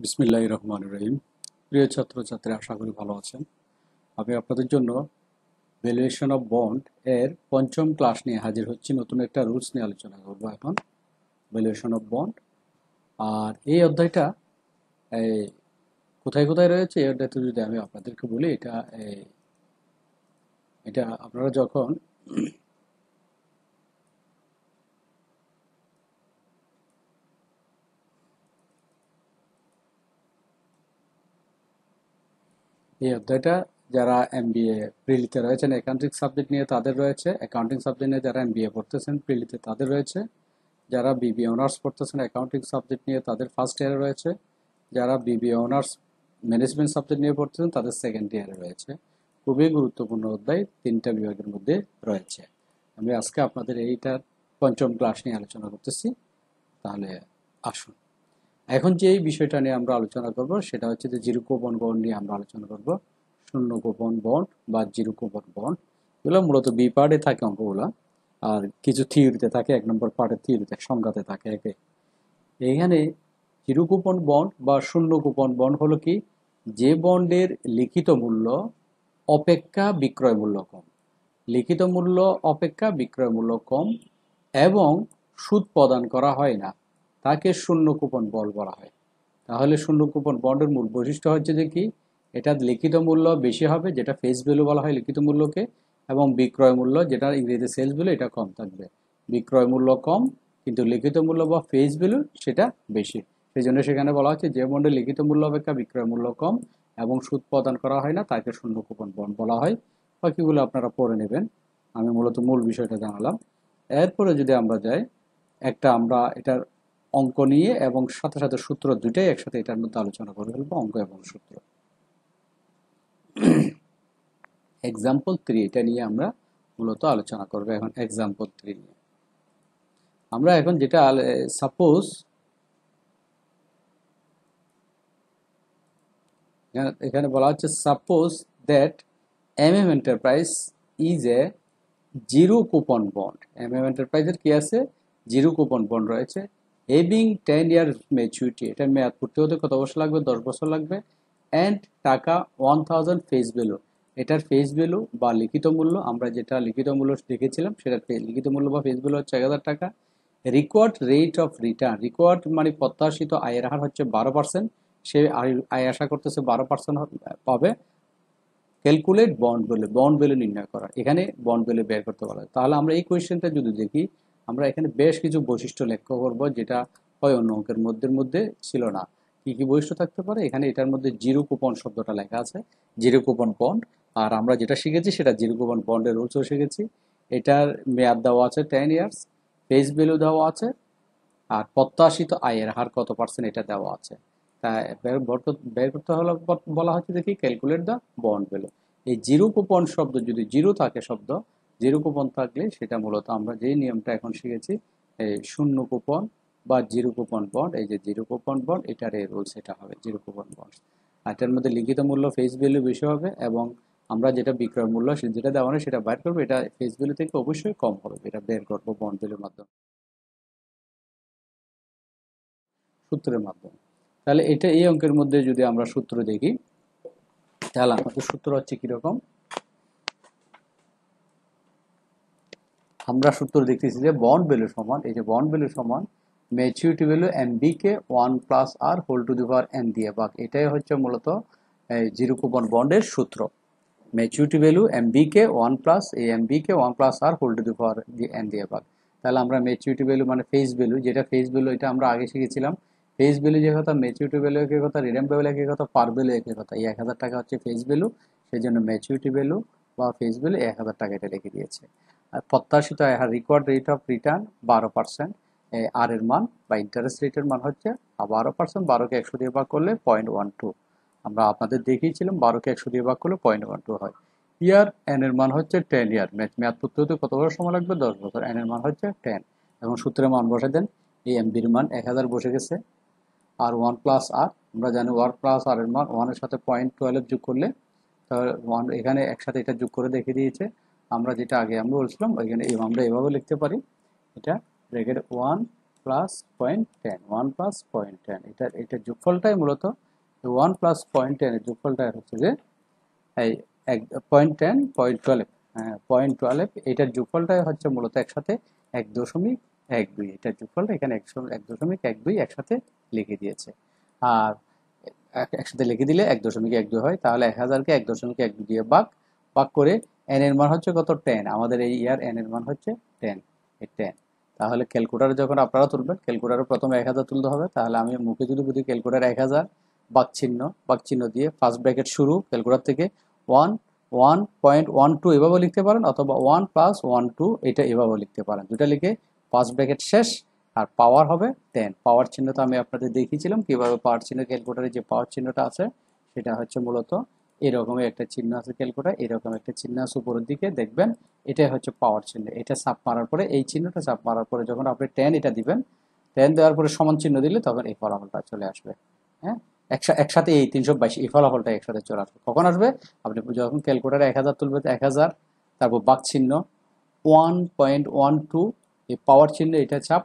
বিসমিল্লাহির রহমানির রহিম। প্রিয় ছাত্রছাত্রী, আশা করি ভালো আছেন। আমি আপনাদের জন্য ভ্যালুয়েশন অফ বন্ড এর পঞ্চম ক্লাস নিয়ে হাজির হচ্ছি। নতুন একটা রুলস নিয়ে আলোচনা করব এখন, ভ্যালুয়েশন অফ বন্ড। আর এই অধ্যায়টা এই কোথায় কোথায় রয়েছে, এই অধ্যায়টা যদি আমি আপনাদেরকে বলি, এটা আপনারা যখন এই অধ্যায়টা যারা এমবিএ প্রিলিতে রয়েছেন অ্যাকাউন্টিং সাবজেক্ট নিয়ে তাদের রয়েছে, অ্যাকাউন্টিং সাবজেক্ট নিয়ে যারা এমবিএ পড়তেছেন প্রিলিতে তাদের রয়েছে, যারা বিবিএ অনার্স পড়তেছেন অ্যাকাউন্টিং সাবজেক্ট নিয়ে তাদের ফার্স্ট ইয়ারে রয়েছে, যারা বিবিএ অনার্স ম্যানেজমেন্ট সাবজেক্ট নিয়ে পড়তেছেন তাদের সেকেন্ড ইয়ারে রয়েছে। খুবই গুরুত্বপূর্ণ অধ্যায়, তিনটা বিভাগের মধ্যে রয়েছে। আমি আজকে আপনাদের এইটার পঞ্চম ক্লাস নিয়ে আলোচনা করতেছি। তাহলে আসুন, এখন যে এই বিষয়টা নিয়ে আমরা আলোচনা করব সেটা হচ্ছে যে জিরো কুপন বন্ড নিয়ে আমরা আলোচনা করব। শূন্য কুপন বন্ড বা জিরো কুপন বন্ড, এগুলো মূলত বি পার্টে থাকে অঙ্কগুলো, আর কিছু থিওরিতে থাকে, এক নম্বর পার্টের থিওরিতে সংজ্ঞাতে থাকে একে। এইখানে জিরো কুপন বন্ড বা শূন্য কুপন বন্ড হলো কি, যে বন্ডের লিখিত মূল্য অপেক্ষা বিক্রয় মূল্য কম, লিখিত মূল্য অপেক্ষা বিক্রয় মূল্য কম এবং সুদ প্রদান করা হয় না, তাকে শূন্য কুপন বন্ড বলা হয়। তাহলে শূন্য কুপন বন্ডের মূল বৈশিষ্ট্য হচ্ছে যে কি, এটা লিখিত মূল্য বেশি হবে, যেটা ফেস ভ্যালু বলা হয় লিখিত মূল্যকে, এবং বিক্রয় মূল্য, যেটা ইংরেজিতে সেলস ভ্যালু, এটা কম থাকবে। বিক্রয় মূল্য কম কিন্তু লিখিত মূল্য বা ফেস ভ্যালু সেটা বেশি। সেই জন্য সেখানে বলা হচ্ছে যে বন্ডের লিখিত মূল্য অপেক্ষা বিক্রয় মূল্য কম এবং সুদ প্রদান করা হয় না, তাকে শূন্য কুপন বন্ড বলা হয়। বাকিগুলো আপনারা পড়ে নেবেন, আমি মূলত মূল বিষয়টা জানালাম। এরপরে যদি আমরা যাই, আমরা এটার অঙ্ক নিয়ে এবং সাথে সাথে সূত্র দুইটাই একসাথে এটার মধ্যে আলোচনা করে ফেলবো, অঙ্ক এবং সূত্র। এক্সাম্পল 3 এটা নিয়ে আমরা মূলত আলোচনা করবো এখন। এক্সাম্পল 3 নিয়ে আমরা এখন যেটা সাপোজ, এখানে বলা হচ্ছে suppose that MM enterprise is a zero coupon bond. MM এন্টারপ্রাইজের কি আছে, জিরো কুপন বন্ড রয়েছে, হেভিং 10 ইয়ার ম্যাচুরিটি, এটা মেয়াদ পূর্তি হতে কত বছর লাগবে, 10 বছর লাগবে, অ্যান্ড টাকা 1000 ফেস ভ্যালু, এটার ফেস ভ্যালু বা লিখিত মূল্য, আমরা যেটা লিখিত মূল্য দেখেছিলাম সেটার লিখিত মূল্য বা ফেস ভ্যালু হচ্ছে 1000 টাকা। Required rate of return, required মানে প্রত্যাশিত আয়ের হার হচ্ছে 12%, সে আয় আশা করতেছে 12% পাবে। Calculate bond value, bond value নির্ণয় করা, এখানে বন্ড ভ্যালু বের করতে বলা হয়। তাহলে আমরা এই কোয়েশ্চেনটা যদি দেখি, আমরা এখানে বেশ কিছু বৈশিষ্ট্য লক্ষ্য করব যেটা হয় অন্য অঙ্কের মধ্যে ছিল না। কি কি বৈশিষ্ট্য থাকতে পারে, এখানে এটার মধ্যে জিরো কুপন শব্দটা লেখা আছে, জিরো কুপন বন্ড। আর আমরা যেটা শিখেছি সেটা জিরো কুপন বন্ডের রুলসও শিখেছি। এটার মেয়াদ দেওয়া আছে 10 ইয়ার্স, ফেস ভ্যালু দেওয়া আছে, আর প্রত্যাশিত আয়ের হার কত পার্সেন্ট এটা দেওয়া আছে। তা বের করতে হলে বলা হচ্ছে দেখি ক্যালকুলেট দ্য বন্ড ভ্যালু। এই জিরো কুপন শব্দ যদি জিরো থাকে, শব্দ জিরো কুপন থাকলে সেটা মূলত আমরা যেই নিয়মটা এখন শিখেছি, এই শূন্য কুপন বা জিরো কুপন বন্ড, এই যে জিরো কুপন বন্ড, এটার এই রুলস এটা হবে জিরো কুপন বন্ড। আর এটার মধ্যে লিখিত মূল্য ফেস ভ্যালু বেশি হবে এবং আমরা যেটা বিক্রয় মূল্য যেটা দেওয়া হয় সেটা বের করবো, এটা ফেস ভ্যালু থেকে অবশ্যই কম হবে, এটা বের করবো বন্ড ভ্যালুর মাধ্যমে, সূত্রের মাধ্যমে। তাহলে এটা এই অঙ্কের মধ্যে যদি আমরা সূত্র দেখি, তাহলে আমাদের সূত্র হচ্ছে কিরকম, আমরা সূত্র দেখতেছি যে বন্ড ভ্যালু সমান, এই যে বন্ড ভ্যালু সমান ম্যাচুরিটি ভ্যালু এমবি কে 1 plus r whole to the power n দিয়ে ভাগ। এটাই হচ্ছে মূলত জিরো কুপন বন্ডের সূত্র। ম্যাচুরিটি ভ্যালু এমবি কে 1 প্লাস এই এমবি কে 1 plus r whole to the power n দিয়ে ভাগ। তাহলে আমরা ম্যাচুরিটি ভ্যালু মানে ফেস ভ্যালু, যেটা ফেস ভ্যালু এটা আমরা আগে শিখেছিলাম। ফেস ভ্যালু যে কথা, ম্যাচুরিটি ভ্যালু একই কথা, রিডেম ভ্যালু একই কথা, পার ভ্যালু একই কথা। এই 1000 টাকা হচ্ছে ফেস ভ্যালু, সেই জন্য ম্যাচুরিটি ভ্যালু বা ফেস ভ্যালু 1000 টাকা এটা লিখে দিয়েছে। আর প্রত্যাশিত আয় হার, রিকোয়ার্ড রেট অফ রিটার্ন 12%, আর এর মান বা ইন্টারেস্ট রেটের মান হচ্ছে 12%, 12কে 100 দিয়ে ভাগ করলে 0.12। আমরা আপনাদের দেখিয়েছিলাম 12কে 100 দিয়ে ভাগ করলে 0.12 হয়। ইয়ার এন এর মান হচ্ছে 10 ইয়ার, মেয়াদ পূর্তি হতে কত বছর সময় লাগবে, 10 বছর, এন এর মান হচ্ছে 10। এখন সূত্রের মান বসে দেন, এই এমবির মান 1000 বসে গেছে, আর 1 প্লাস আর, আমরা জানি 1 প্লাস আর এর মান 1 এর সাথে 0.12 যোগ করলে, তাহলে 1 এখানে একসাথে এটা যোগ করে দেখিয়ে দিয়েছে। আমরা যেটা আগে আমরা বলছিলাম, এখানে আমরা এভাবে লিখতে পারি, এটা ব্র্যাকেট 1 প্লাস 0.10, 1 প্লাস 0.10, এটার যোগফলটাই মূলত 1 প্লাস 0.10 এর যোগফলটাই হচ্ছে যে এই 0.10, 0.12, হ্যাঁ 0.12, এটার যোগফলটাই হচ্ছে মূলত একসাথে 1.12, এটার যোগফলটা এখানে 1.12 একসাথে লিখে দিয়েছে। আর একসাথে লিখে দিলে 1.12 হয়, তাহলে 1000কে 1.12 দিয়ে ভাগ করে n এর মান হচ্ছে কত, 10। আমাদের এই ইয়ার n এর মান হচ্ছে 10, এই 10। তাহলে ক্যালকুলেটরে যখন আপনারা তুলবেন, ক্যালকুলেটরে প্রথমে 1000 তুলতে হবে। তাহলে আমি মুখে যদি বুঝি ক্যালকুলেটর 1000 ভাগ চিহ্ন দিয়ে ফার্স্ট ব্র্যাকেট শুরু ক্যালকুলেটর থেকে 1.12 এভাবে লিখতে পারেন, অথবা 1 প্লাস 12 এটা এভাবে লিখতে পারেন। দুটা লিখে ফার্স্ট ব্র্যাকেট শেষ, আর পাওয়ার হবে 10। পাওয়ার চিহ্নটা আমি আপনাদের দেখিয়েছিলাম কিভাবে পাওয়ার চিহ্ন, ক্যালকুলেটরে যে পাওয়ার চিহ্নটা আছে সেটা হচ্ছে মূলত এরকমের একটা চিহ্ন আছে ক্যালকুলেটর, এরকম একটা চিহ্ন আছে উপরের দিকে দেখবেন, এটাই হচ্ছে পাওয়ার চিহ্ন। এটা চাপ মারার পরে, এই চিহ্নটা চাপ মারার পরে যখন আপনি 10 এটা দিবেন, 10 দেওয়ার পরে সমান চিহ্ন দিলে তখন এই ফলাফলটা চলে আসবে। হ্যাঁ, একসাথে এই 322 এই ফলাফলটা একসাথে চলে আসবে। কখন আসবে? আপনি যখন ক্যালকুলেটরে 1000 তুলবে, 1000 তারপর ভাগ চিহ্ন 1.12 এই পাওয়ার চিহ্ন এটা চাপ,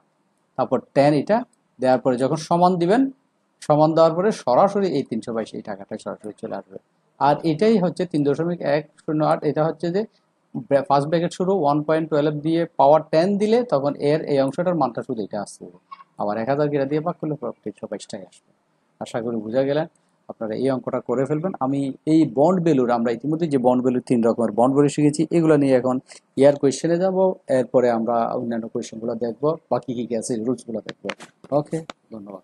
তারপর 10 এটা দেওয়ার পরে যখন সমান দিবেন, সমান দেওয়ার পরে সরাসরি এই 322 এই টাকাটা সরাসরি চলে আসবে। আর এটাই হচ্ছে 3.108, এটা হচ্ছে যে ফার্স্ট ব্র্যাকেট শুরু 1.12 দিয়ে পাওয়ার 10 দিলে তখন এর এই অংশটার মানটা শুধু এটা আসছে। আবার 1000 এটা দিয়ে ভাগ করলে 322টাই আসবে। আশা করি বোঝা গেলেন। আপনারা এই অঙ্কটা করে ফেলবেন। আমি এই বন্ড ভ্যালুর, আমরা ইতিমধ্যে যে বন্ড ভ্যালুর 3 রকমের বন্ড ভ্যালু শিখেছি, এগুলো নিয়ে এখন ইয়ার কোয়েশ্চেনে যাব। এরপরে আমরা অন্যান্য কোয়েশ্চেনগুলো দেখবো, বাকি কি আছে রুলসগুলো দেখবো। ওকে, ধন্যবাদ।